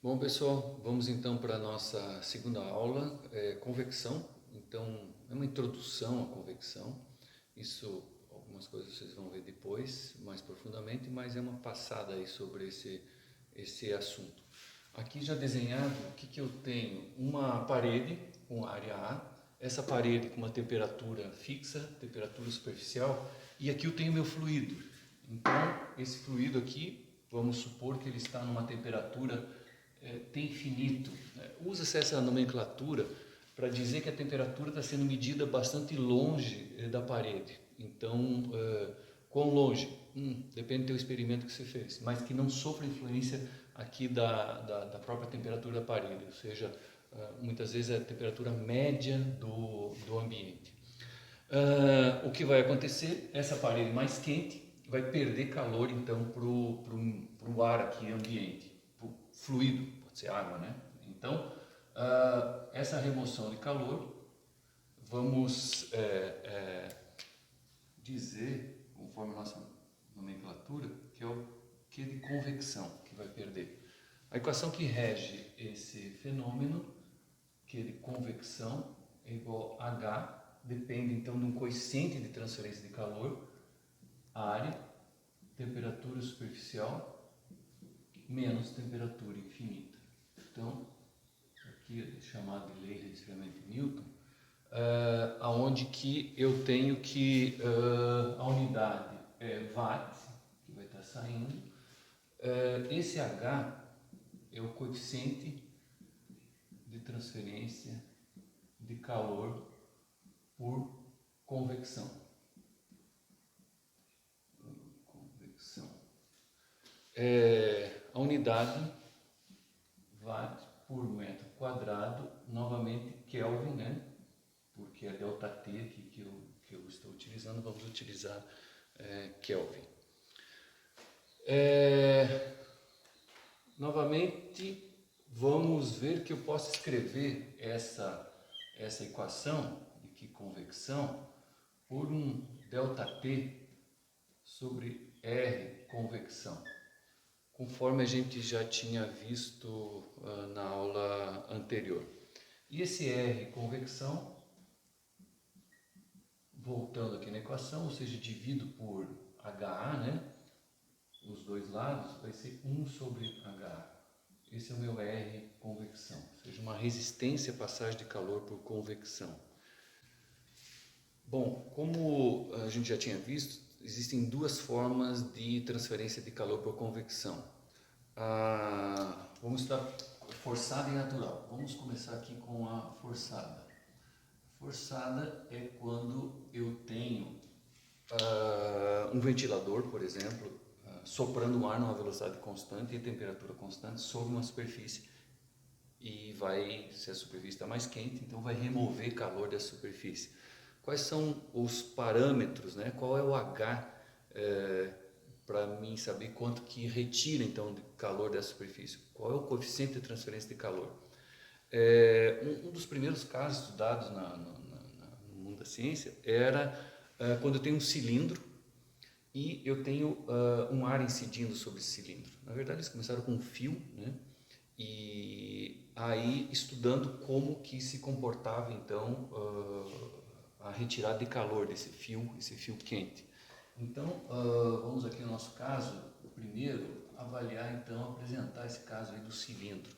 Bom, pessoal, vamos então para a nossa segunda aula, convecção. Então, é uma introdução à convecção. Isso, algumas coisas vocês vão ver depois, mais profundamente, mas é uma passada aí sobre esse assunto. Aqui já desenhado, o que eu tenho? Uma parede com área A, essa parede com uma temperatura fixa, temperatura superficial, e aqui eu tenho meu fluido. Então, esse fluido aqui, vamos supor que ele está numa temperatura T infinito. Usa-se essa nomenclatura para dizer que a temperatura está sendo medida bastante longe da parede. Então, quão longe? Depende do teu experimento que você fez, mas que não sofra influência aqui da própria temperatura da parede, ou seja, muitas vezes é a temperatura média do ambiente. O que vai acontecer? Essa parede mais quente vai perder calor então para o ar aqui ambiente, para o fluido, pode ser água, né? Então, essa remoção de calor, vamos dizer, conforme a nossa nomenclatura, que é o Q de convecção que vai perder. A equação que rege esse fenômeno, Q de convecção, é igual a H, depende então de um coeficiente de transferência de calor, área, temperatura superficial, menos temperatura infinita. Então, aqui é chamado de lei de resfriamento de Newton, aonde que eu tenho que a unidade é watt, que vai estar saindo, esse H é o coeficiente de transferência de calor por convecção. A unidade watt por metro quadrado, novamente Kelvin, né? Porque é ΔT aqui que eu estou utilizando, vamos utilizar Kelvin. Novamente, vamos ver que eu posso escrever essa equação de que convecção por um ΔT sobre R convecção, conforme a gente já tinha visto na aula anterior. E esse R convecção, voltando aqui na equação, ou seja, divido por HA, né? Os dois lados, vai ser 1 sobre HA. Esse é o meu R convecção, ou seja, uma resistência à passagem de calor por convecção. Bom, como a gente já tinha visto, existem duas formas de transferência de calor por convecção. Vamos estudar forçada e natural. Vamos começar aqui com a forçada. Forçada é quando eu tenho um ventilador, por exemplo, soprando um ar numa velocidade constante e temperatura constante sobre uma superfície, e se a superfície está mais quente, então vai remover calor da superfície. Quais são os parâmetros, né? Qual é o H para mim saber quanto que retira então de calor da superfície? Qual é o coeficiente de transferência de calor? Um dos primeiros casos estudados no mundo da ciência era quando eu tenho um cilindro e eu tenho um ar incidindo sobre esse cilindro. Na verdade, eles começaram com um fio, né? E aí estudando como que se comportava então a retirada de calor desse fio, esse fio quente. Então, vamos aqui no nosso caso, primeiro avaliar então, apresentar esse caso aí do cilindro.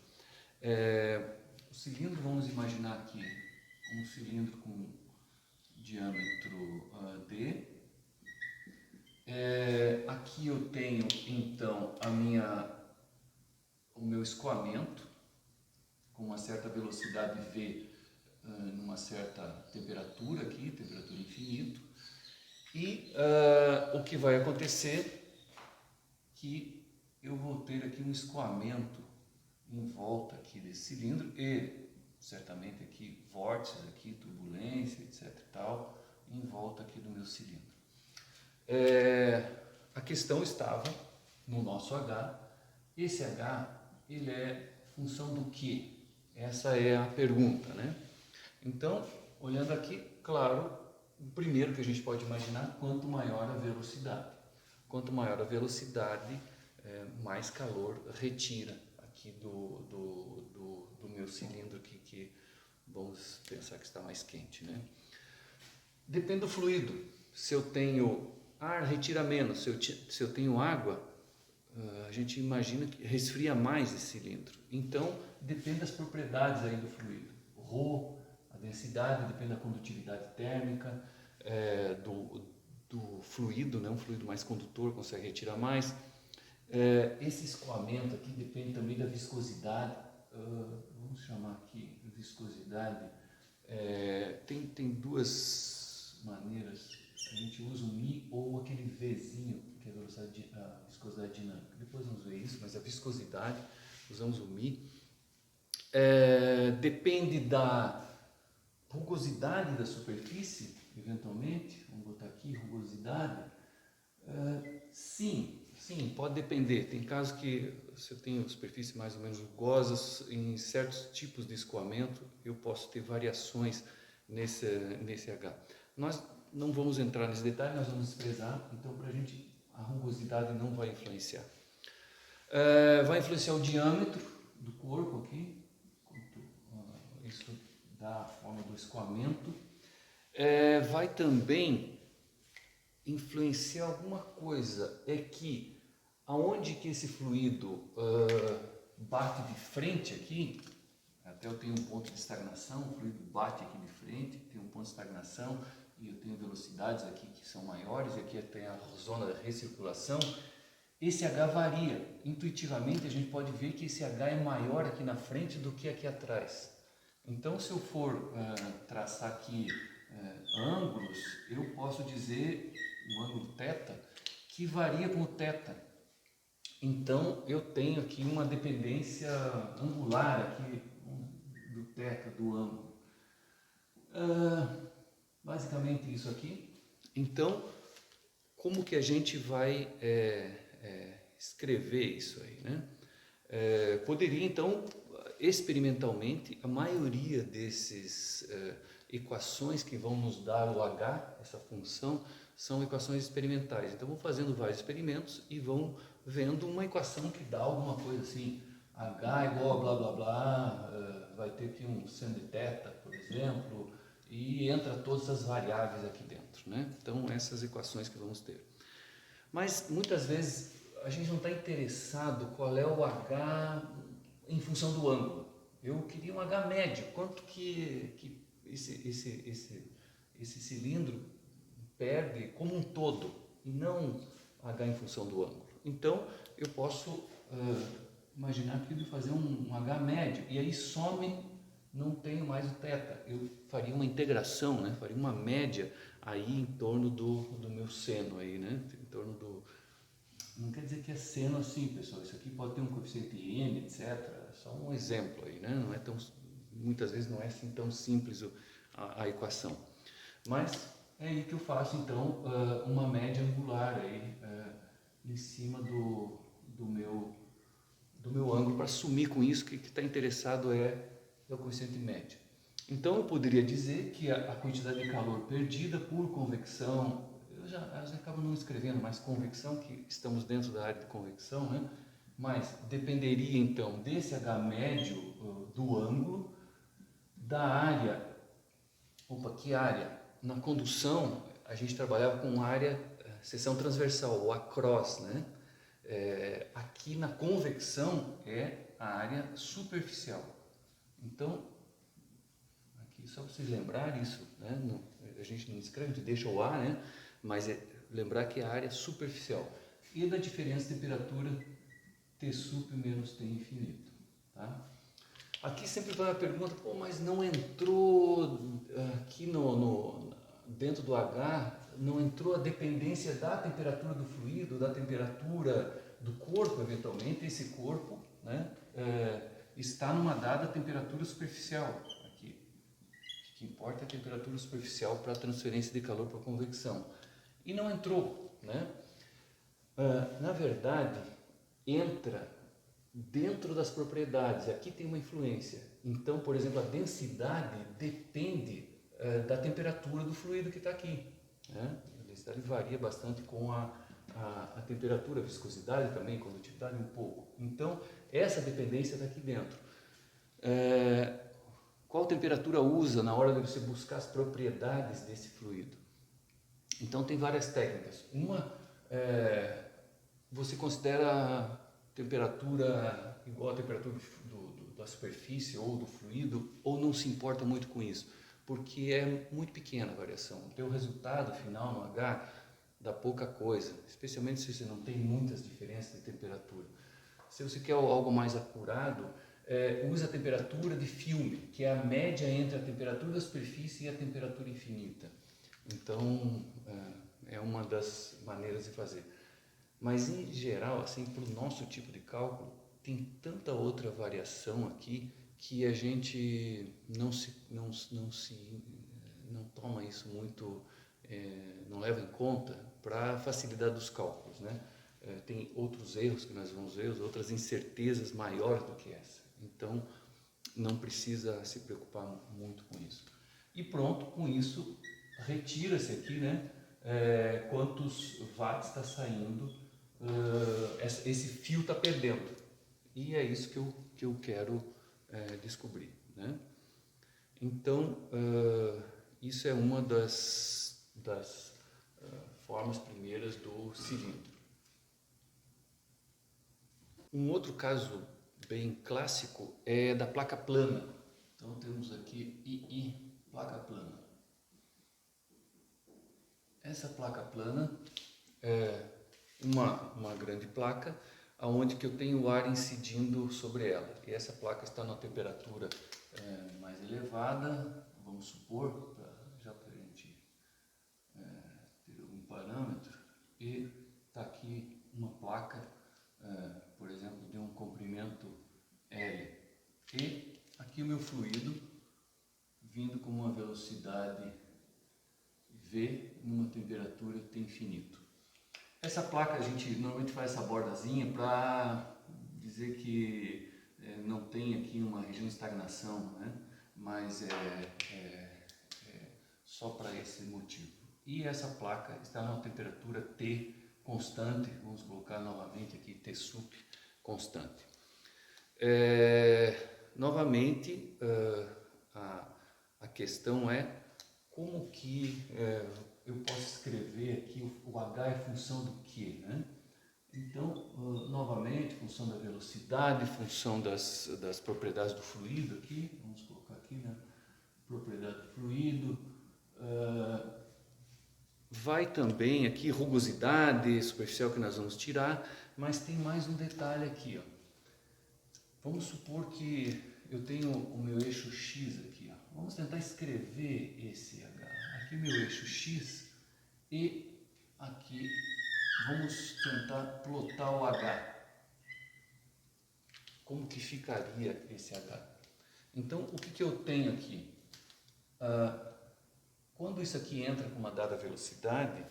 O cilindro, vamos imaginar aqui um cilindro com diâmetro D. Aqui eu tenho então o meu escoamento com uma certa velocidade V numa certa temperatura aqui, temperatura infinito. E o que vai acontecer que eu vou ter aqui um escoamento em volta aqui desse cilindro e certamente aqui vórtices aqui, turbulência, etc e tal, em volta aqui do meu cilindro. A questão estava no nosso H. Esse H, ele é função do quê? Essa é a pergunta, né? Então, olhando aqui, claro, o primeiro que a gente pode imaginar, quanto maior a velocidade. Quanto maior a velocidade, mais calor retira aqui do meu cilindro aqui, que vamos pensar que está mais quente, né? Depende do fluido. Se eu tenho ar, retira menos. Se eu tenho água, a gente imagina que resfria mais esse cilindro. Então, depende das propriedades aí do fluido. O ρ, a densidade, depende da condutividade térmica, do fluido, né? Um fluido mais condutor consegue retirar mais. Esse escoamento aqui depende também da viscosidade. Vamos chamar aqui viscosidade. Tem duas maneiras. A gente usa o Mi ou aquele Vzinho, que é a viscosidade dinâmica. Depois vamos ver isso, mas a viscosidade, usamos o Mi. Depende da rugosidade da superfície, eventualmente. Vamos botar aqui, rugosidade. Sim, pode depender. Tem casos que se eu tenho superfície mais ou menos rugosas, em certos tipos de escoamento, eu posso ter variações nesse H. Nós não vamos entrar nesse detalhe, nós vamos desprezar, então para a gente a rugosidade não vai influenciar. Vai influenciar o diâmetro do corpo aqui, isso dá a forma do escoamento. Vai também influenciar alguma coisa, é que aonde que esse fluido bate de frente aqui, até eu tenho um ponto de estagnação, o fluido bate aqui de frente, tem um ponto de estagnação, e eu tenho velocidades aqui que são maiores, e aqui tem a zona da recirculação. Esse H varia. Intuitivamente a gente pode ver que esse H é maior aqui na frente do que aqui atrás. Então, se eu for traçar aqui ângulos, eu posso dizer o ângulo θ, que varia com o θ. Então, eu tenho aqui uma dependência angular aqui do θ, do ângulo. Basicamente isso aqui. Então, como que a gente vai escrever isso aí, né? Poderia, então, experimentalmente, a maioria desses equações que vão nos dar o H, essa função, são equações experimentais. Então, vão fazendo vários experimentos e vão vendo uma equação que dá alguma coisa assim, H igual a blá blá blá, vai ter aqui um seno de θ, por exemplo, e entra todas as variáveis aqui dentro, né? Então, essas equações que vamos ter. Mas, muitas vezes, a gente não está interessado qual é o H em função do ângulo. Eu queria um H médio, quanto que esse cilindro perde como um todo, e não H em função do ângulo. Então, eu posso imaginar que eu vou fazer um H médio, e aí some, não tenho mais o θ. Eu faria uma integração, né? Faria uma média aí em torno do meu seno, aí, né? Em torno do... Não quer dizer que é seno assim, pessoal. Isso aqui pode ter um coeficiente n, etc. Só um exemplo aí, né? Não é tão, muitas vezes não é assim tão simples a equação. Mas é aí que eu faço, então, uma média angular aí, em cima do meu ângulo, para assumir com isso que está interessado é o coeficiente médio. Então, eu poderia dizer que a quantidade de calor perdida por convecção, eu já acabo não escrevendo mais convecção, que estamos dentro da área de convecção, né? Mas dependeria, então, desse H médio do ângulo, da área, que área? Na condução, a gente trabalhava com área, seção transversal, ou across, né? Aqui na convecção é a área superficial. Então, aqui só para vocês lembrarem isso, né? A gente não escreve, a gente deixa o A, né? Mas lembrar que é a área superficial. E da diferença de temperatura T sup menos T infinito, tá? Aqui sempre vai a pergunta, pô, mas não entrou aqui dentro do H, não entrou a dependência da temperatura do fluido, da temperatura do corpo, eventualmente. Esse corpo, né, está numa dada temperatura superficial. Aqui, o que importa é a temperatura superficial para a transferência de calor para a convecção. E não entrou, né? Na verdade, entra dentro das propriedades. Aqui tem uma influência. Então, por exemplo, a densidade depende da temperatura do fluido que está aqui, né? A densidade varia bastante com a a temperatura, a viscosidade também, a condutividade um pouco. Então, essa dependência está aqui dentro. Qual temperatura usa na hora de você buscar as propriedades desse fluido? Então, tem várias técnicas. Uma, você considera a temperatura igual à temperatura da superfície ou do fluido, ou não se importa muito com isso, porque é muito pequena a variação. O teu resultado final no H dá pouca coisa, especialmente se você não tem muitas diferenças de temperatura. Se você quer algo mais acurado, usa a temperatura de filme, que é a média entre a temperatura da superfície e a temperatura infinita. Então, é uma das maneiras de fazer. Mas, em geral, assim, para o nosso tipo de cálculo, tem tanta outra variação aqui que a gente não toma isso muito, não leva em conta para a facilidade dos cálculos, né? Tem outros erros que nós vamos ver, outras incertezas maiores do que essa. Então, não precisa se preocupar muito com isso. E pronto, com isso, retira-se aqui, né? Quantos watts está saindo, esse fio está perdendo. E é isso que eu quero descobrir, né? Então, isso é uma das formas primeiras do cilindro. Um outro caso bem clássico é da placa plana. Então temos aqui II, placa plana. Essa placa plana é uma grande placa onde que eu tenho o ar incidindo sobre ela. E essa placa está na temperatura mais elevada, vamos supor, já para a gente ter algum parâmetro. E está aqui uma placa, por exemplo, de um comprimento L. E aqui o meu fluido vindo com uma velocidade V numa temperatura T infinito. Essa placa a gente normalmente faz essa bordazinha para dizer que não tem aqui uma região de estagnação, né? Mas só para esse motivo. E essa placa está numa temperatura T constante, vamos colocar novamente aqui T sup constante. Novamente, a questão é como que eu posso escrever aqui o H é função do que, né? Então, novamente, função da velocidade, função das propriedades do fluido aqui, vamos colocar aqui, né? Propriedade do fluido, vai também aqui rugosidade superficial que nós vamos tirar, mas tem mais um detalhe aqui, ó. Vamos supor que eu tenho o meu eixo X aqui, ó. Vamos tentar escrever esse H. Aqui meu eixo X e aqui vamos tentar plotar o H. Como que ficaria esse H? Então, o que eu tenho aqui? Quando isso aqui entra com uma dada velocidade,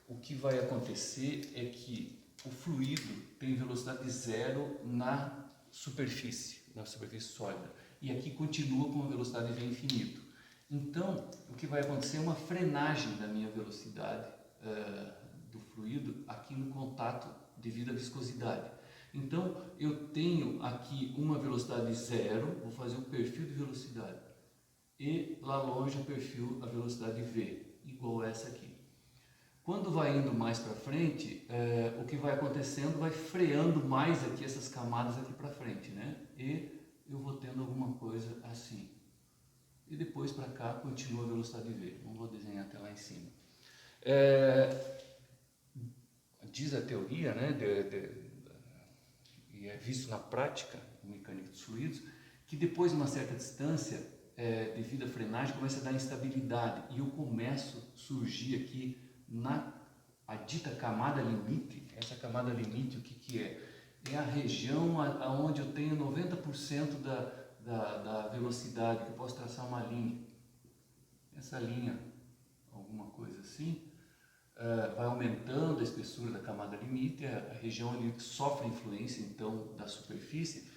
o que vai acontecer é que o fluido tem velocidade zero na superfície sólida. E aqui continua com uma velocidade V infinito. Então, o que vai acontecer é uma frenagem da minha velocidade do fluido aqui no contato devido à viscosidade. Então, eu tenho aqui uma velocidade zero, vou fazer um perfil de velocidade. E lá longe o perfil, a velocidade V, igual a essa aqui. Quando vai indo mais para frente, o que vai acontecendo vai freando mais aqui essas camadas aqui para frente, né? E eu vou tendo alguma coisa assim. E depois para cá continua a velocidade V. Não vou desenhar até lá em cima. Diz a teoria, né, e é visto na prática, em mecânica dos fluidos, que depois de uma certa distância, devido à frenagem, começa a dar instabilidade. E eu começo a surgir aqui a dita camada limite. Essa camada limite, o que é? É a região onde eu tenho 90% da velocidade, que eu posso traçar uma linha. Essa linha, alguma coisa assim, vai aumentando a espessura da camada limite, a região ali que sofre influência então da superfície.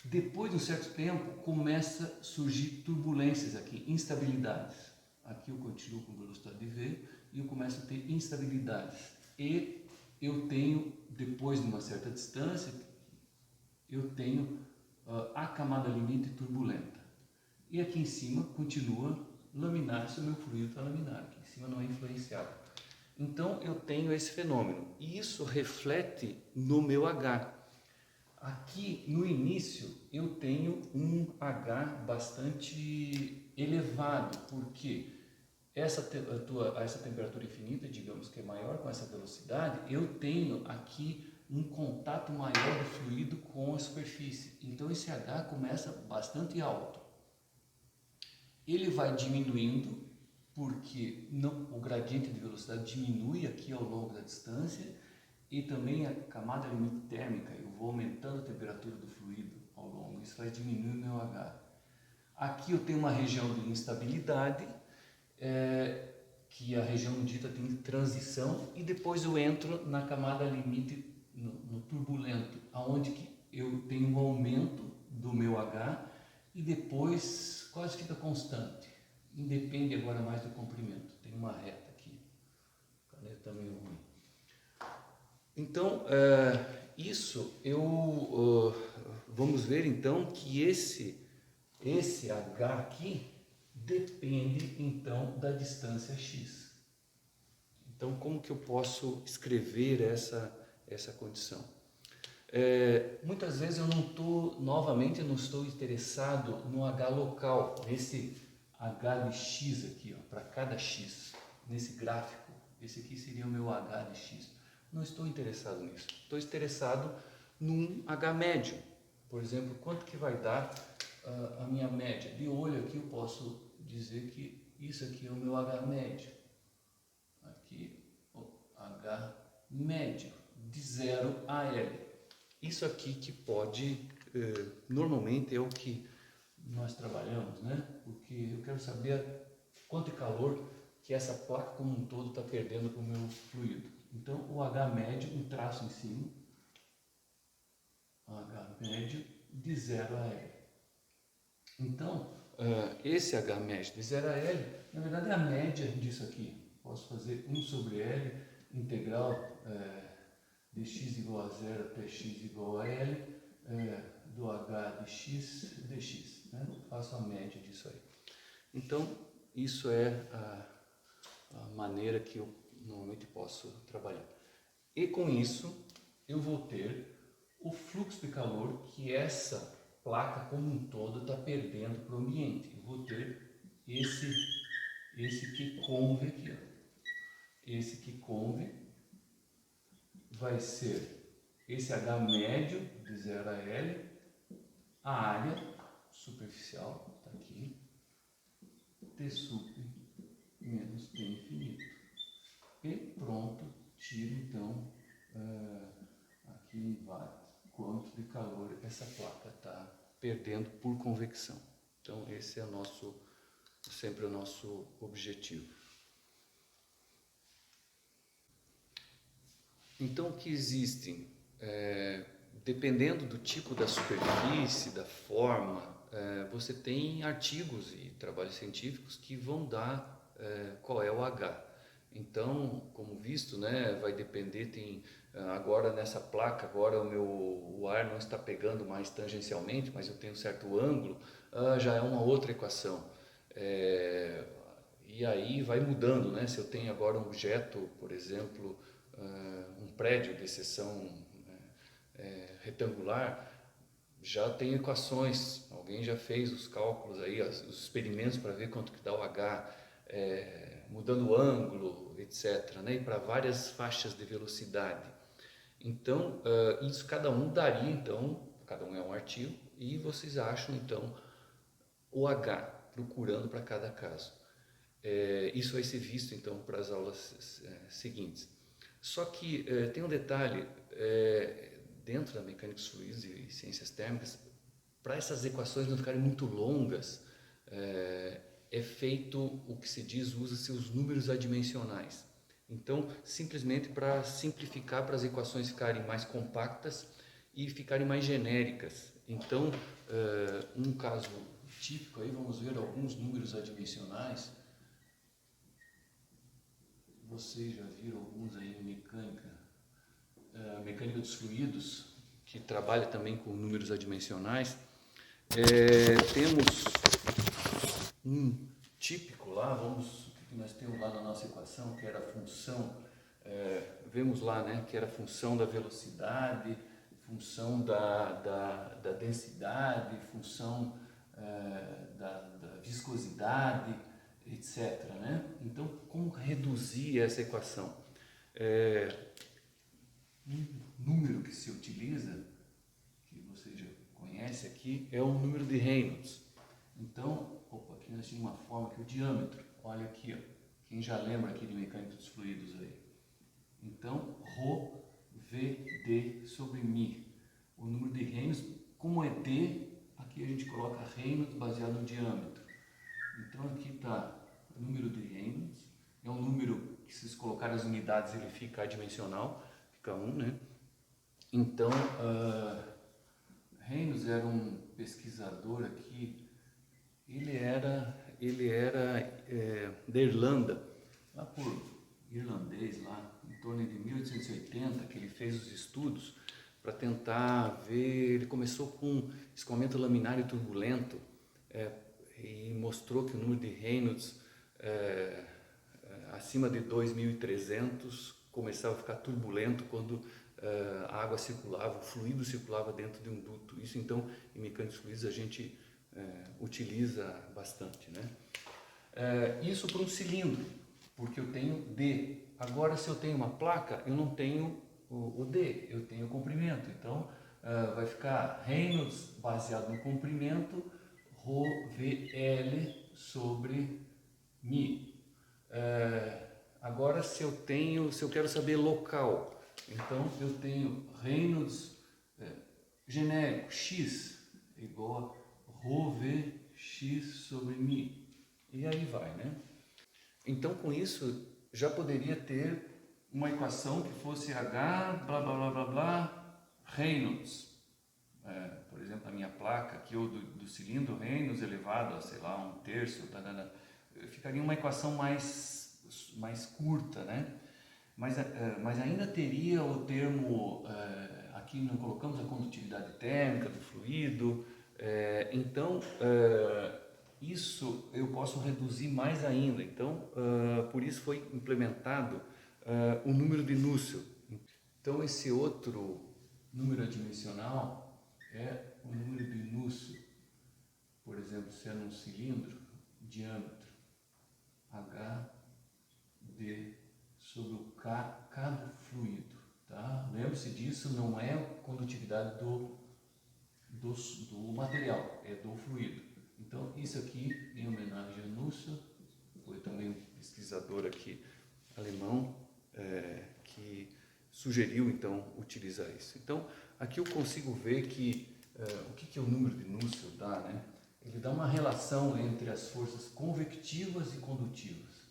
Depois de um certo tempo, começa a surgir turbulências aqui, instabilidades. Aqui eu continuo com velocidade V e eu começo a ter instabilidades. E eu tenho, depois de uma certa distância, eu tenho a camada limite turbulenta. E aqui em cima continua laminar, se o meu fluido está laminar, aqui em cima não é influenciado. Então eu tenho esse fenômeno, e isso reflete no meu H. Aqui no início eu tenho um H bastante elevado, porque essa temperatura infinita, digamos que é maior com essa velocidade, eu tenho aqui um contato maior do fluido com a superfície. Então esse H começa bastante alto. Ele vai diminuindo, porque o gradiente de velocidade diminui aqui ao longo da distância, e também a camada limite térmica, eu vou aumentando a temperatura do fluido ao longo, isso vai diminuir o meu H. Aqui eu tenho uma região de instabilidade, que a região dita tem transição, e depois eu entro na camada limite, no turbulento, aonde que eu tenho um aumento do meu H, e depois quase fica constante. Independe agora mais do comprimento. Tem uma reta aqui. A caneta meio ruim. Então, vamos ver então que esse H aqui depende então da distância x. Então, como que eu posso escrever essa condição? Muitas vezes eu não estou interessado no H local, nesse H de x aqui, para cada x, nesse gráfico. Esse aqui seria o meu H de x. Não estou interessado nisso. Estou interessado num H médio. Por exemplo, quanto que vai dar a minha média? De olho aqui eu posso dizer que isso aqui é o meu H médio. Aqui, o H médio, de 0 a L. Isso aqui que pode, normalmente é o que nós trabalhamos, né? Porque eu quero saber quanto de calor que essa placa como um todo está perdendo para o meu fluido. Então o H médio, um traço em cima, H médio de 0 a L. Então esse H médio de 0 a L, na verdade é a média disso aqui. Posso fazer 1 sobre L, integral de x igual a 0 até x igual a L, do H de x dx, né? Faço a média disso aí. Então, isso é a maneira que eu normalmente posso trabalhar. E com isso, eu vou ter o fluxo de calor que essa placa como um todo está perdendo para o ambiente. Eu vou ter esse Q-conv aqui, ó. Esse Q-conv vai ser esse H médio de 0 a L, a área superficial, está aqui, T sup menos T infinito. E pronto, tiro então aqui em watt quanto de calor essa placa está perdendo por convecção. Então esse é sempre o nosso objetivo. Então, o que existem, dependendo do tipo da superfície, da forma, você tem artigos e trabalhos científicos que vão dar qual é o H. Então, como visto, né, vai depender, agora nessa placa, agora o ar não está pegando mais tangencialmente, mas eu tenho um certo ângulo, já é uma outra equação. E aí vai mudando, né? Se eu tenho agora um objeto, por exemplo, um prédio de seção retangular, já tem equações, alguém já fez os cálculos aí, os experimentos para ver quanto que dá o H, mudando o ângulo, etc, né? E para várias faixas de velocidade. Então, isso cada um daria, então, cada um é um artigo, e vocês acham, então, o H, procurando para cada caso. Isso vai ser visto, então, para as aulas seguintes. Só que tem um detalhe, dentro da mecânica dos fluidos e ciências térmicas, para essas equações não ficarem muito longas, é feito o que se diz, usa-se os números adimensionais. Então, simplesmente para simplificar, para as equações ficarem mais compactas e ficarem mais genéricas. Então, um caso típico, aí vamos ver alguns números adimensionais. Vocês já viram alguns aí em mecânica mecânica dos fluidos, que trabalha também com números adimensionais, temos um típico lá, o que nós temos lá na nossa equação, que era a função, vemos lá, né, que era a função da velocidade, função da densidade, função da viscosidade, etc. Né? Então, como reduzir essa equação? Um número que se utiliza, que você já conhece aqui, é o número de Reynolds. Então, aqui nós temos uma forma que o diâmetro, olha aqui, ó, quem já lembra aqui de mecânica dos fluidos aí. Então, ρ VD sobre μ. O número de Reynolds, como é D, aqui a gente coloca Reynolds baseado no diâmetro. Então aqui está o número de Reynolds, é um número que se vocês colocarem as unidades ele fica adimensional, fica 1, né? Então, Reynolds era um pesquisador aqui, ele era da Irlanda, lá por irlandês, lá em torno de 1880, que ele fez os estudos para tentar ver. Ele começou com escoamento laminar e turbulento e mostrou que o número de Reynolds acima de 2.300 começava a ficar turbulento quando a água circulava, o fluido circulava dentro de um duto. Isso então em mecânica dos fluidos a gente utiliza bastante, né? Isso para um cilindro, porque eu tenho D. Agora, se eu tenho uma placa, eu não tenho o D, eu tenho o comprimento. Então, vai ficar Reynolds baseado no comprimento, ρVL sobre μ. Agora, se eu quero saber local, então eu tenho Reynolds genérico, X, igual a ρVx sobre μ. E aí vai, né? Então, com isso, já poderia ter uma equação que fosse H, blá, blá, blá, blá, blá, Reynolds. Por exemplo, a minha placa aqui, ou do cilindro Reynolds elevado a, sei lá, 1/3, ficaria uma equação mais curta, né? Mas ainda teria o termo, aqui não colocamos a condutividade térmica do fluido, então isso eu posso reduzir mais ainda. Então, por isso foi implementado o número de Nusselt. Então, esse outro número adimensional é o número de Nusselt. Por exemplo, se é num cilindro, diâmetro HD sobre o K do fluido. Tá? Lembre-se disso, não é a condutividade do material, é do fluido. Então, isso aqui, em homenagem a Nusselt, foi também um pesquisador aqui alemão que sugeriu, então, utilizar isso. Então, aqui eu consigo ver que o que o número de Nusselt dá, né? Ele dá uma relação entre as forças convectivas e condutivas.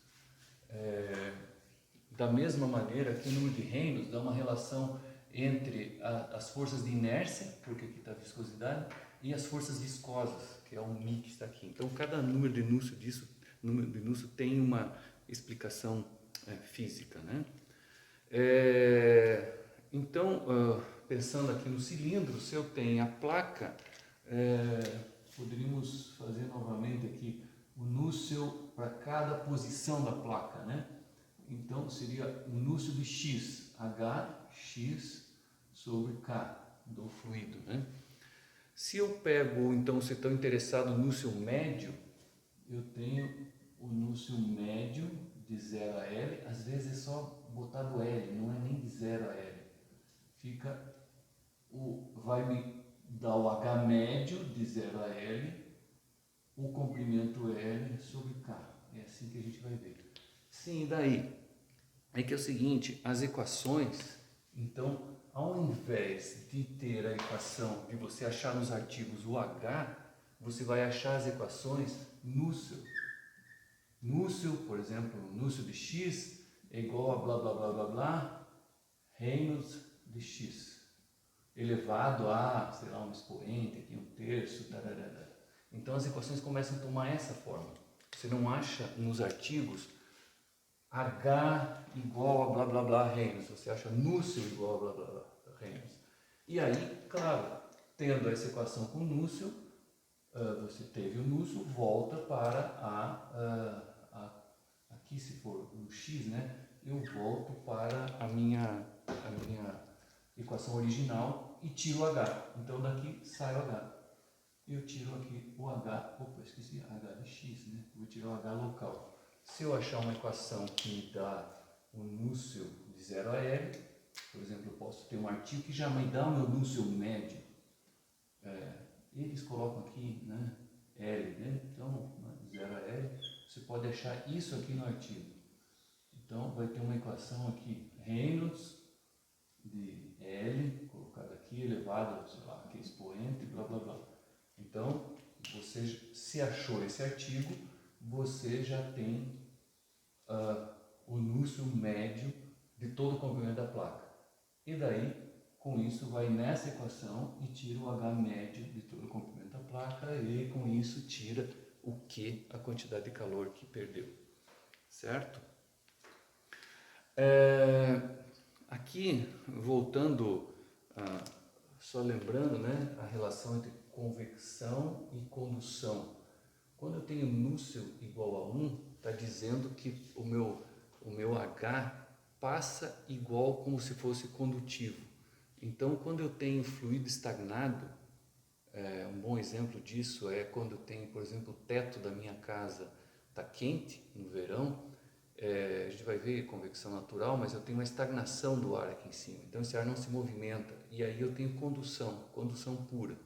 Da mesma maneira que o número de Reynolds dá uma relação entre as forças de inércia, porque aqui está a viscosidade, e as forças viscosas, que é o μ que está aqui. Então, cada número de Nusselt tem uma explicação física, né? Então, pensando aqui no cilindro, se eu tenho a placa, poderíamos fazer novamente aqui o Nusselt para cada posição da placa, né? Então, seria o Nusselt de X, Hx sobre K do fluido, né? Se eu pego, então, se estou interessado no Nusselt médio, eu tenho o Nusselt médio de 0 a L, às vezes é só botar do L, não é nem de 0 a L. Vai me dar o H médio de 0 a L, o comprimento L sobre K. É assim que a gente vai ver. Sim, e daí? É que é o seguinte, as equações, então, ao invés de ter a equação de você achar nos artigos o H, você vai achar as equações Nusselt. Nusselt, por exemplo, Nusselt de X é igual a blá blá blá blá blá Reynolds de X elevado a, sei lá, um expoente, aqui 1/3, tararara. Então as equações começam a tomar essa forma. Você não acha nos artigos H igual a blá blá blá Reynolds, você acha Núcio igual a blá blá blá Reynolds. E aí, claro, tendo essa equação com Núcio, você teve o Núcio, volta para aqui se for o x, né, eu volto para a minha equação original e tiro o h. Então daqui sai o h. Eu tiro aqui o h, opa, esqueci h de x, né, vou tirar o h local. Se eu achar uma equação que me dá o núcleo de 0 a L, por exemplo, eu posso ter um artigo que já me dá o meu núcleo médio. Eles colocam aqui, né, L, né? Então, 0 a L, você pode achar isso aqui no artigo. Então, vai ter uma equação aqui, Reynolds de L, colocada aqui, elevado, sei lá, aqui expoente, blá blá blá. Então, você se achou esse artigo, você já tem o núcleo médio de todo o comprimento da placa. E daí, com isso, vai nessa equação e tira o H médio de todo o comprimento da placa e com isso tira o Q, a quantidade de calor que perdeu. Certo? Aqui, voltando, só lembrando, né, a relação entre convecção e condução. Quando eu tenho núcleo igual a 1, está dizendo que o meu H passa igual como se fosse condutivo. Então, quando eu tenho fluido estagnado, um bom exemplo disso é quando eu tenho, por exemplo, o teto da minha casa está quente no verão, a gente vai ver convecção natural, mas eu tenho uma estagnação do ar aqui em cima. Então, esse ar não se movimenta e aí eu tenho condução pura,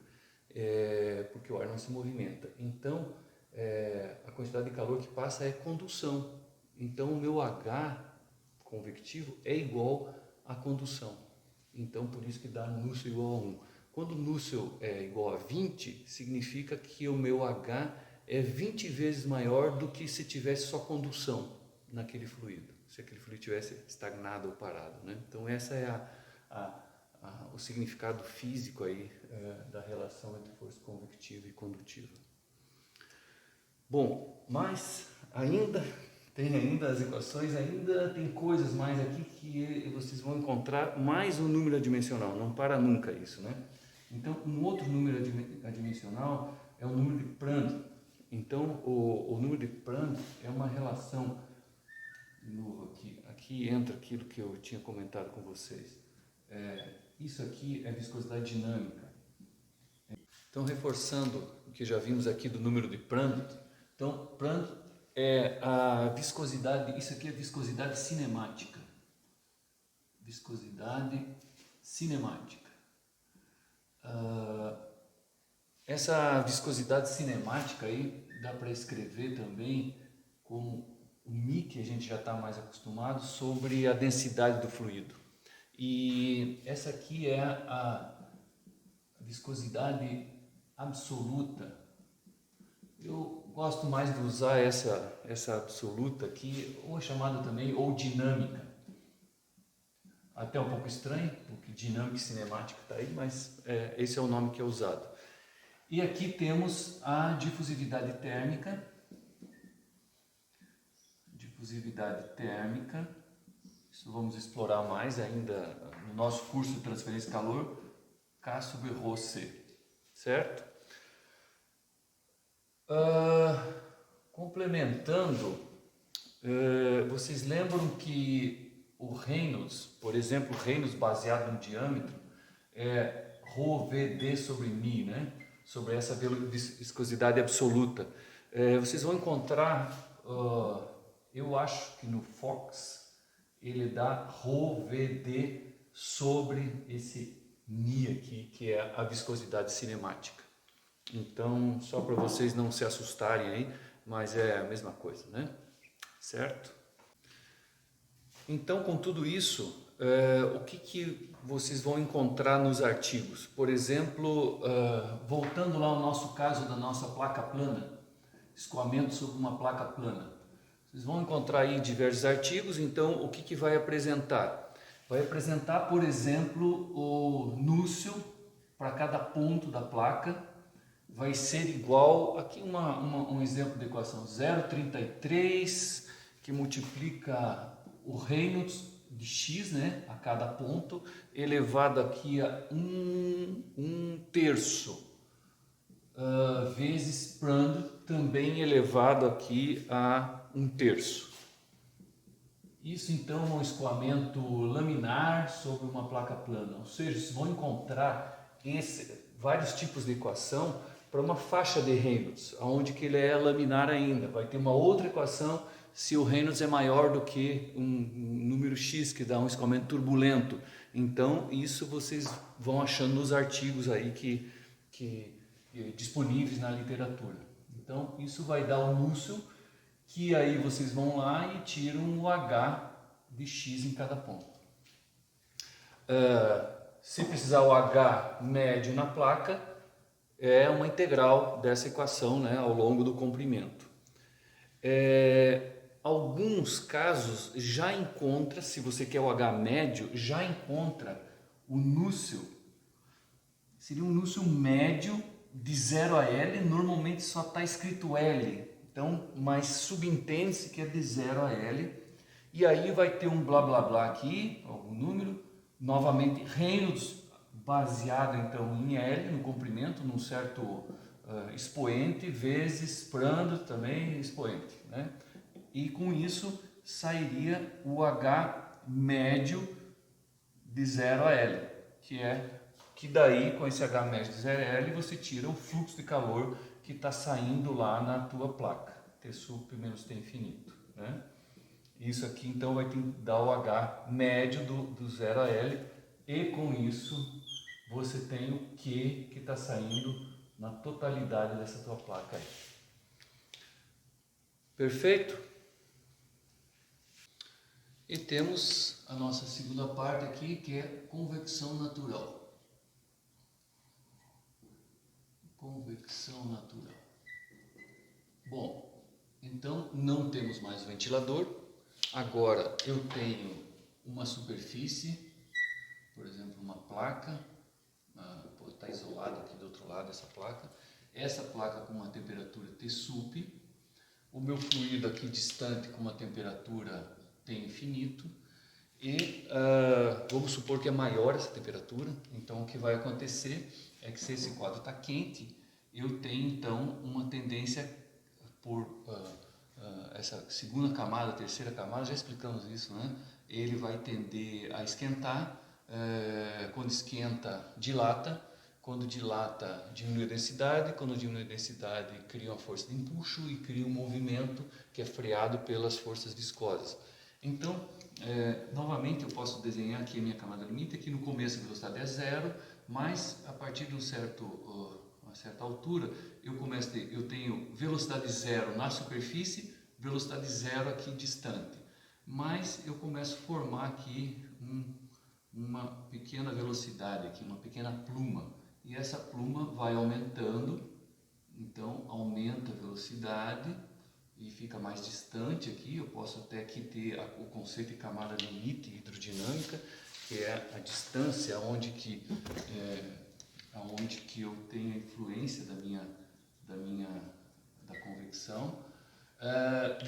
porque o ar não se movimenta. Então, a quantidade de calor que passa é condução. Então, o meu H convectivo é igual à condução. Então, por isso que dá núcleo igual a 1. Quando o núcleo é igual a 20, significa que o meu H é 20 vezes maior do que se tivesse só condução naquele fluido, se aquele fluido tivesse estagnado ou parado, né? Então, essa é o significado físico aí, da relação entre força convectiva e condutiva. Bom, mas tem as equações, ainda tem coisas mais aqui que vocês vão encontrar mais um número adimensional, não para nunca isso, né? Então, um outro número adimensional é o número de Prandtl. Então, o número de Prandtl é uma relação, de novo aqui entra aquilo que eu tinha comentado com vocês. Isso aqui é viscosidade dinâmica. Então, reforçando o que já vimos aqui do número de Prandtl, então, Prandtl é a viscosidade, isso aqui é viscosidade cinemática. Viscosidade cinemática. Essa viscosidade cinemática aí dá para escrever também como o μ, que a gente já está mais acostumado, sobre a densidade do fluido. E essa aqui é a viscosidade absoluta. Eu gosto mais de usar essa absoluta aqui, ou é chamada também, ou dinâmica. Até um pouco estranho, porque dinâmica e cinemática está aí, mas esse é o nome que é usado. E aqui temos a difusividade térmica. Difusividade térmica, isso vamos explorar mais ainda no nosso curso de transferência de calor, K sobre Rho C, certo? Complementando, vocês lembram que o Reynolds, por exemplo, o Reynolds baseado no diâmetro, é Rho VD sobre μ, né? Sobre essa viscosidade absoluta. Vocês vão encontrar, eu acho que no Fox, ele dá Rho VD sobre esse μ aqui, que é a viscosidade cinemática. Então, só para vocês não se assustarem aí, mas é a mesma coisa, né? Certo? Então, com tudo isso, o que vocês vão encontrar nos artigos? Por exemplo, voltando lá ao nosso caso da nossa placa plana, escoamento sobre uma placa plana. Vocês vão encontrar aí diversos artigos, então o que vai apresentar? Vai apresentar, por exemplo, o núcleo para cada ponto da placa, vai ser igual, aqui um exemplo de equação, 0,33, que multiplica o Reynolds de x, né, a cada ponto, elevado aqui a 1/3 vezes Prandtl, também elevado aqui a 1/3. Isso então é um escoamento laminar sobre uma placa plana, ou seja, vocês vão encontrar vários tipos de equação para uma faixa de Reynolds, onde que ele é laminar ainda. Vai ter uma outra equação se o Reynolds é maior do que um número x, que dá um escoamento turbulento. Então isso vocês vão achando nos artigos aí disponíveis na literatura. Então isso vai dar o núcleo, que aí vocês vão lá e tiram o H de x em cada ponto. Se precisar o H médio na placa, é uma integral dessa equação, né, ao longo do comprimento. Alguns casos já encontra, se você quer o H médio, já encontra o núcleo, seria um núcleo médio de 0 a L, normalmente só está escrito L, então, mas subentende-se que é de 0 a L, e aí vai ter um blá blá blá aqui, algum número, novamente Reynolds baseado então em L, no comprimento, num certo expoente, vezes Prandtl também expoente, né? E com isso sairia o H médio de 0 a L, que daí com esse H médio de 0 a L você tira o fluxo de calor que está saindo lá na tua placa, T sup menos T infinito, né? Isso aqui então vai dar o H médio do 0 a L, e com isso você tem o Q que está saindo na totalidade dessa tua placa aí. Perfeito? E temos a nossa segunda parte aqui, que é convecção natural. Convecção natural. Bom, então não temos mais ventilador. Agora eu tenho uma superfície, por exemplo, uma placa, está isolado aqui do outro lado essa placa. Essa placa com uma temperatura T sup, o meu fluido aqui distante com uma temperatura T infinito, e vamos supor que é maior essa temperatura. Então o que vai acontecer é que se esse quadro está quente, eu tenho então uma tendência por essa segunda camada, terceira camada, já explicamos isso, né? Ele vai tender a esquentar, quando esquenta dilata, quando dilata diminui a densidade, quando diminui a densidade cria uma força de empuxo e cria um movimento que é freado pelas forças viscosas. Então, novamente eu posso desenhar aqui a minha camada limite, aqui no começo a velocidade é 0, mas a partir de uma certa altura eu tenho velocidade 0 na superfície, velocidade 0 aqui distante, mas eu começo a formar aqui uma pequena velocidade, aqui, uma pequena pluma, e essa pluma vai aumentando, então aumenta a velocidade e fica mais distante aqui. Eu posso até aqui ter o conceito de camada limite hidrodinâmica, que é a distância onde que eu tenho a influência da convecção.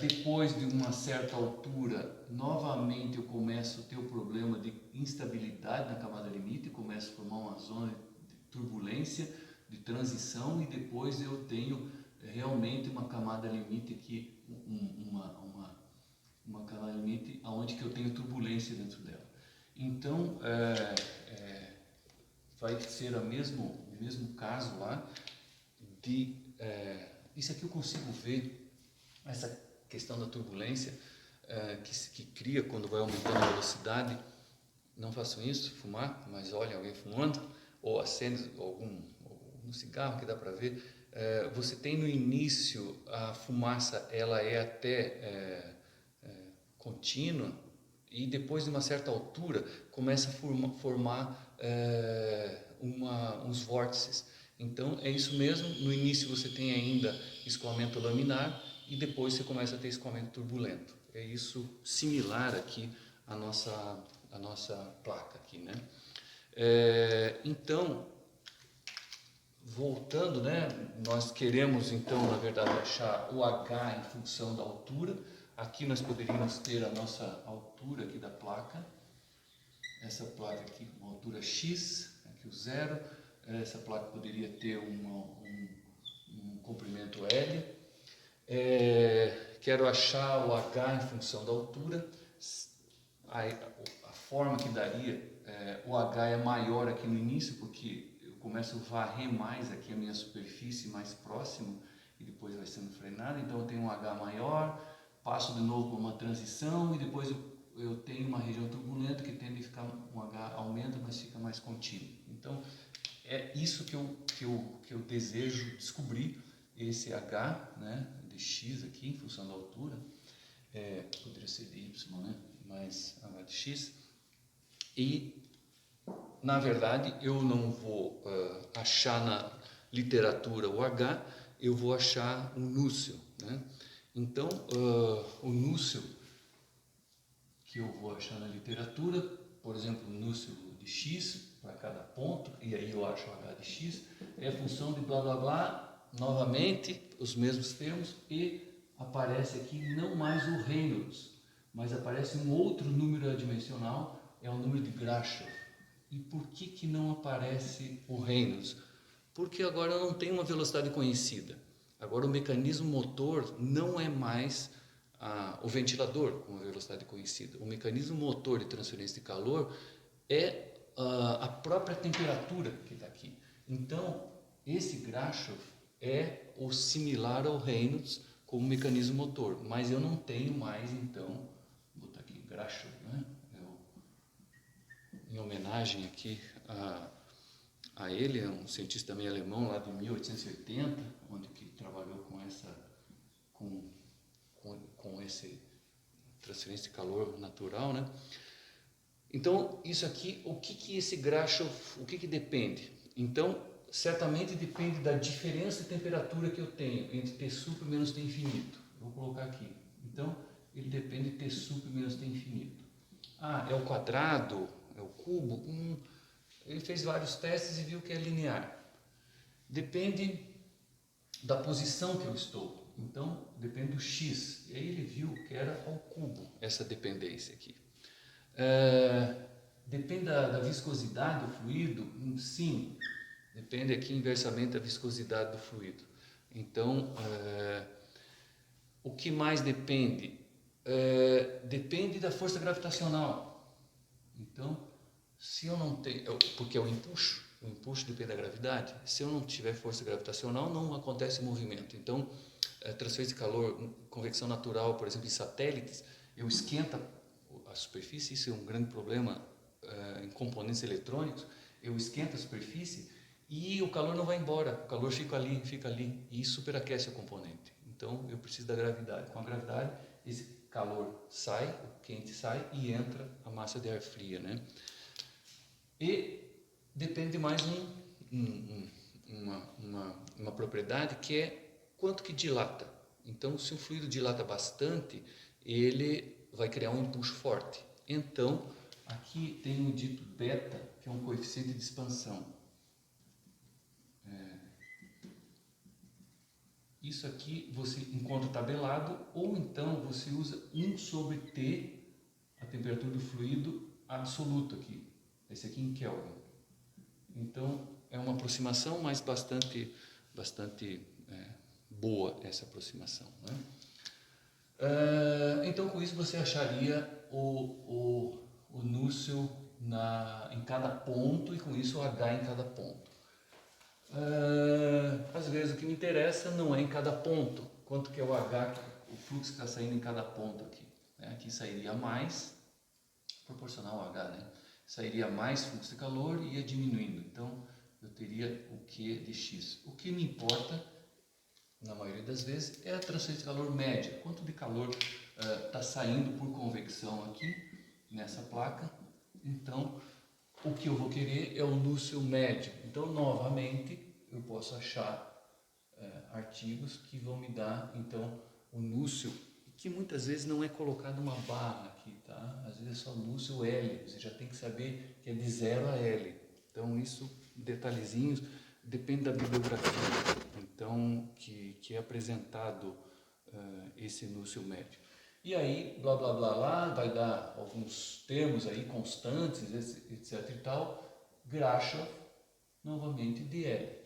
Depois de uma certa altura, novamente eu começo a ter o problema de instabilidade na camada limite, começo a formar uma zona de turbulência, de transição, e depois eu tenho realmente uma camada limite aqui, uma camada limite onde que eu tenho turbulência dentro dela. Então vai ser o mesmo caso lá de isso aqui eu consigo ver essa questão da turbulência que cria quando vai aumentando a velocidade. Não façam isso, fumar, mas olhem alguém fumando, ou acende um cigarro que dá para ver. Você tem no início a fumaça, ela é até contínua, e depois de uma certa altura começa a formar uns vórtices. Então é isso mesmo, no início você tem ainda escoamento laminar e depois você começa a ter escoamento turbulento. É isso similar aqui à nossa placa aqui, né? Então, voltando, né, nós queremos então, na verdade, achar o H em função da altura. Aqui nós poderíamos ter a nossa altura aqui da placa. Essa placa aqui, uma altura X, aqui o 0. Essa placa poderia ter um comprimento L. Quero achar o H em função da altura. A forma que daria, o H é maior aqui no início, porque eu começo a varrer mais aqui a minha superfície mais próximo e depois vai sendo frenado. Então eu tenho um H maior, passo de novo por uma transição e depois eu tenho uma região turbulenta que tende a ficar, um H aumenta, mas fica mais contínuo. Então é isso que eu desejo descobrir, esse H, né, de X aqui em função da altura, poderia ser de Y, né, mas H de X. E na verdade eu não vou achar na literatura o H, eu vou achar o núcleo, né? Então o núcleo que eu vou achar na literatura, por exemplo, o núcleo de X para cada ponto, e aí eu acho o H de X, é a função de blá blá blá, novamente os mesmos termos, e aparece aqui não mais o Reynolds, mas aparece um outro número adimensional, é o número de Grashof. E por que não aparece o Reynolds? Porque agora eu não tenho uma velocidade conhecida. Agora o mecanismo motor não é mais o ventilador com a velocidade conhecida. O mecanismo motor de transferência de calor é a própria temperatura que está aqui. Então, esse Grashof é o similar ao Reynolds como mecanismo motor, mas eu não tenho mais, então, vou botar aqui Grashof, né? Em homenagem aqui a ele, é um cientista também alemão lá de 1880, onde que trabalhou com esse transferência de calor natural, né? Então, isso aqui, o que esse Grashof, o que depende? Então, certamente depende da diferença de temperatura que eu tenho entre T super menos T infinito. Vou colocar aqui. Então, ele depende de T super menos T infinito. É o quadrado, é o cubo? Ele fez vários testes e viu que é linear. Depende da posição que eu estou. Então, depende do x. E aí ele viu que era ao cubo essa dependência aqui. Depende da viscosidade do fluido? Sim. Depende aqui inversamente da viscosidade do fluido. Então, o que mais depende? Depende da força gravitacional. Então, se eu não tenho, porque é o empuxo depende da gravidade. Se eu não tiver força gravitacional, não acontece movimento. Então, transferência de calor, convecção natural, por exemplo, em satélites, eu esquento a superfície, isso é um grande problema em componentes eletrônicos, eu esquento a superfície e o calor não vai embora, o calor fica ali e superaquece o componente. Então, eu preciso da gravidade. Com a gravidade, esse calor sai, o quente sai e entra a massa de ar fria, né? E depende de mais uma propriedade que é quanto que dilata. Então, se o fluido dilata bastante, ele vai criar um empuxo forte. Então, aqui tem o dito beta, que é um coeficiente de expansão. Isso aqui você encontra tabelado, ou então você usa 1 sobre T, a temperatura do fluido absoluta aqui. Esse aqui em Kelvin. Então, é uma aproximação, mas bastante boa essa aproximação, né? Então, com isso você acharia o núcleo em cada ponto e com isso o H em cada ponto. Às vezes o que me interessa não é em cada ponto, quanto que é o H, o fluxo que está saindo em cada ponto aqui. Né? Aqui sairia mais, proporcional ao H, né? Sairia mais fluxo de calor e ia diminuindo. Então, eu teria o Q de X. O que me importa, na maioria das vezes, é a transferência de calor média. Quanto de calor está saindo por convecção aqui, nessa placa. Então, o que eu vou querer é o núcleo médio. Então, novamente, eu posso achar artigos que vão me dar, então, o núcleo, que muitas vezes não é colocado uma barra aqui, tá? Às vezes é só núcleo L, você já tem que saber que é de 0 a L. Então, isso, detalhezinhos, depende da bibliografia, então, que é apresentado esse núcleo médio. E aí, blá blá blá lá, vai dar alguns termos aí, constantes, etc e tal, Grashof, novamente dl.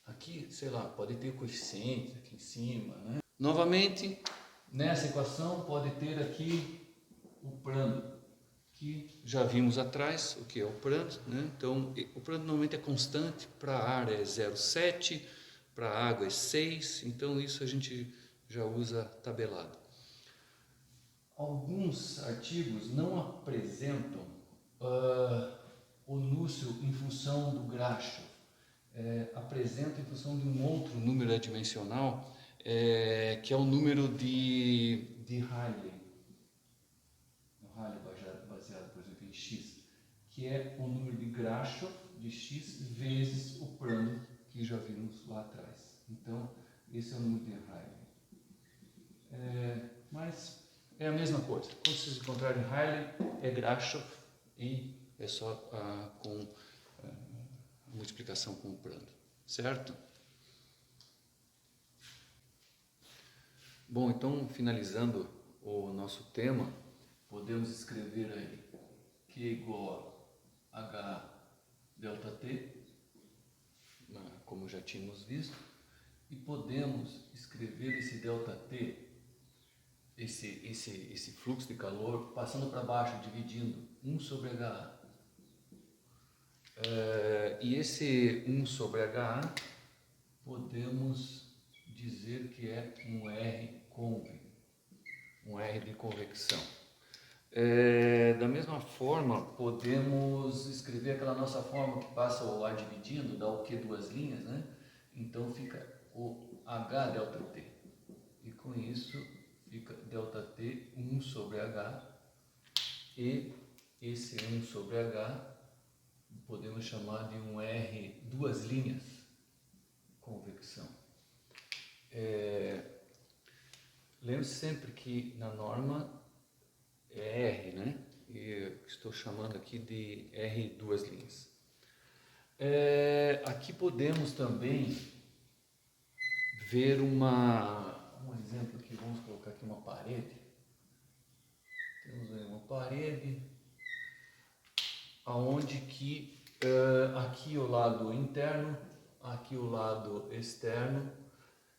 Aqui, sei lá, pode ter coeficientes aqui em cima, né? Novamente, nessa equação pode ter aqui o prando, que já vimos atrás o que é o prando, né? Então, o prando normalmente é constante, para ar é 0,7, para água é 6, então isso a gente já usa tabelado. Alguns artigos não apresentam o núcleo em função do Grashof, apresenta em função de um outro número adimensional, que é o número de Rayleigh. Rayleigh baseado, por exemplo, em x, que é o número de Grashof de x vezes o prando que já vimos lá atrás. Então, esse é o número de Rayleigh. Mas é a mesma coisa. Quando vocês encontrarem Rayleigh, é Grashof e é só com a multiplicação com o prando, certo? Bom, então, finalizando o nosso tema, podemos escrever aí Q igual a H delta T, como já tínhamos visto, e podemos escrever esse delta T, esse fluxo de calor, passando para baixo, dividindo 1 sobre HA. E esse 1 sobre HA, podemos dizer que é um R conve, um R de convecção. Da mesma forma, podemos escrever aquela nossa forma que passa o A dividindo, dá o Q duas linhas, né? Então fica o H delta T. E com isso fica delta T 1 sobre H. E esse 1 sobre H podemos chamar de um R duas linhas, convecção. Lembre-se sempre que na norma é R, né? E estou chamando aqui de R duas linhas. Aqui podemos também ver um exemplo aqui, vamos colocar aqui uma parede. Temos aí uma parede, aonde que aqui o lado interno, aqui o lado externo.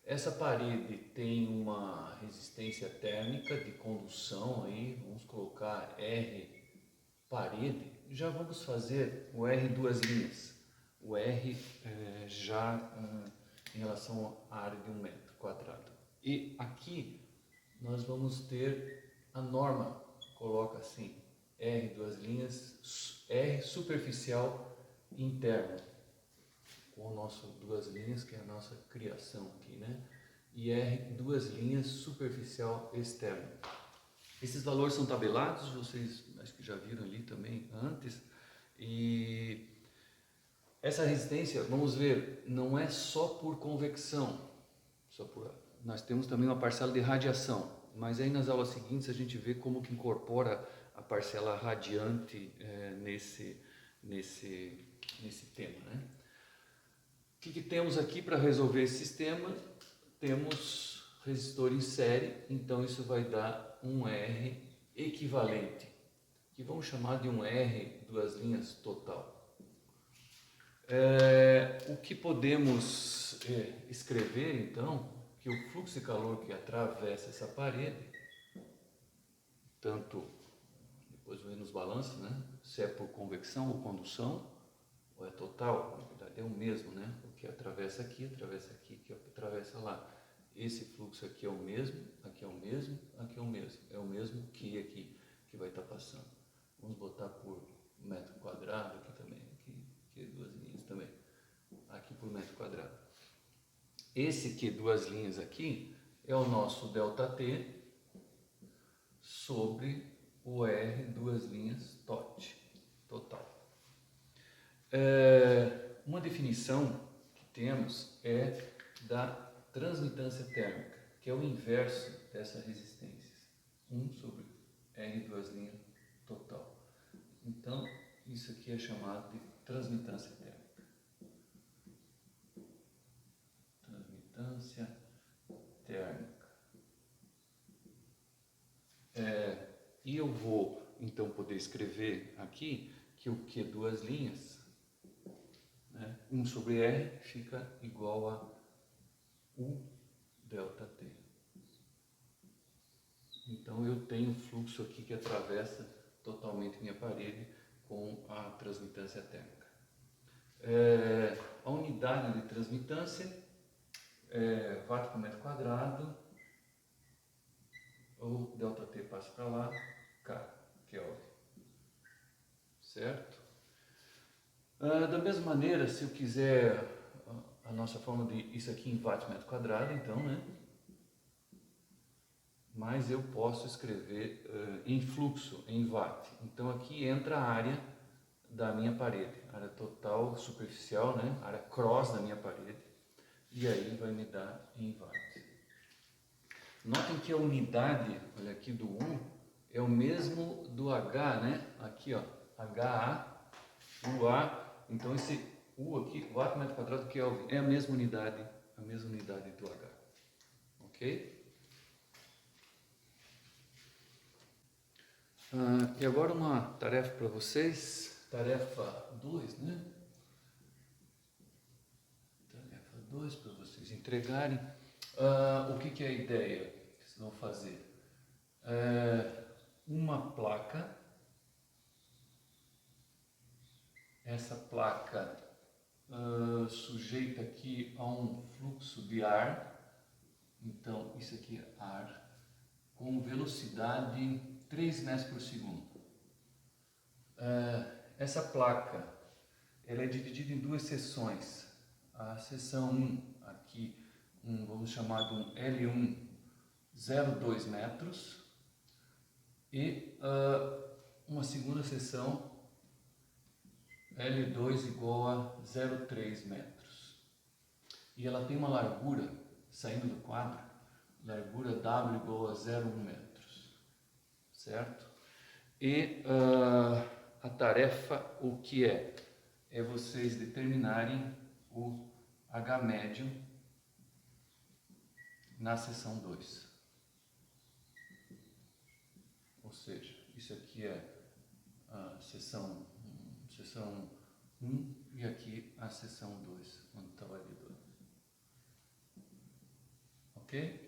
Essa parede tem uma resistência térmica de condução aí, vamos colocar R parede. Já vamos fazer o R duas linhas, o R em relação à área de 1 metro quadrado. E aqui nós vamos ter a norma, coloca assim, R duas linhas, R superficial interno, com o nosso duas linhas, que é a nossa criação aqui, né? E R duas linhas superficial externo. Esses valores são tabelados, vocês acho que já viram ali também antes. E essa resistência, vamos ver, não é só por convecção, nós temos também uma parcela de radiação, mas aí nas aulas seguintes a gente vê como que incorpora a parcela radiante nesse tema, né? O que temos aqui para resolver esse sistema? Temos resistor em série, então isso vai dar um R equivalente, que vamos chamar de um R duas linhas total. O que podemos escrever então, que o fluxo de calor que atravessa essa parede, tanto, depois vem nos balanços, né? Se é por convecção ou condução, ou é total, na verdade é o mesmo, né? O que atravessa aqui, que atravessa lá. Esse fluxo aqui é o mesmo, aqui é o mesmo, aqui é o mesmo. É o mesmo que aqui que vai estar passando. Vamos botar por metro quadrado aqui também, aqui duas linhas também. Aqui por metro quadrado. Esse aqui, duas linhas aqui, é o nosso ΔT sobre o R duas linhas total. Uma definição que temos é da transmitância térmica, que é o inverso dessa resistência, 1 sobre R duas linhas total. Então, isso aqui é chamado de transmitância térmica. Transmitância térmica. vou então poder escrever aqui que o Q duas linhas, né, 1 sobre R fica igual a U delta T. Então eu tenho fluxo aqui que atravessa totalmente minha parede com a transmitância térmica. A unidade de transmitância é watt por metro quadrado, o delta T passa para lá, K, Kelvin, certo? Da mesma maneira, se eu quiser a nossa forma de isso aqui em watt metro quadrado, então, né? Mas eu posso escrever em fluxo, em watt. Então aqui entra a área da minha parede, área total superficial, né? Área cross da minha parede, e aí vai me dar em watt. Notem que a unidade, olha aqui do U, é o mesmo do H, né? Aqui, ó, HA, UA. Então esse U aqui, watt metro quadrado Kelvin, é a mesma unidade do H. Ok? E agora uma tarefa para vocês, tarefa 2, né? Tarefa 2 para vocês entregarem. O que é a ideia que vocês vão fazer? Uma placa, essa placa sujeita aqui a um fluxo de ar, então isso aqui é ar, com velocidade 3 metros por segundo. Essa placa ela é dividida em duas seções. A seção 1, aqui, vamos chamar de um L1, 0,2 metros, e uma segunda seção, L2 igual a 0,3 metros. E ela tem uma largura, saindo do quadro, largura W igual a 0,1 metros, certo? E a tarefa, o que é? É vocês determinarem o H médio na seção 2. Ou seja, isso aqui é a seção 1 e aqui a seção 2, onde está o L2. Ok?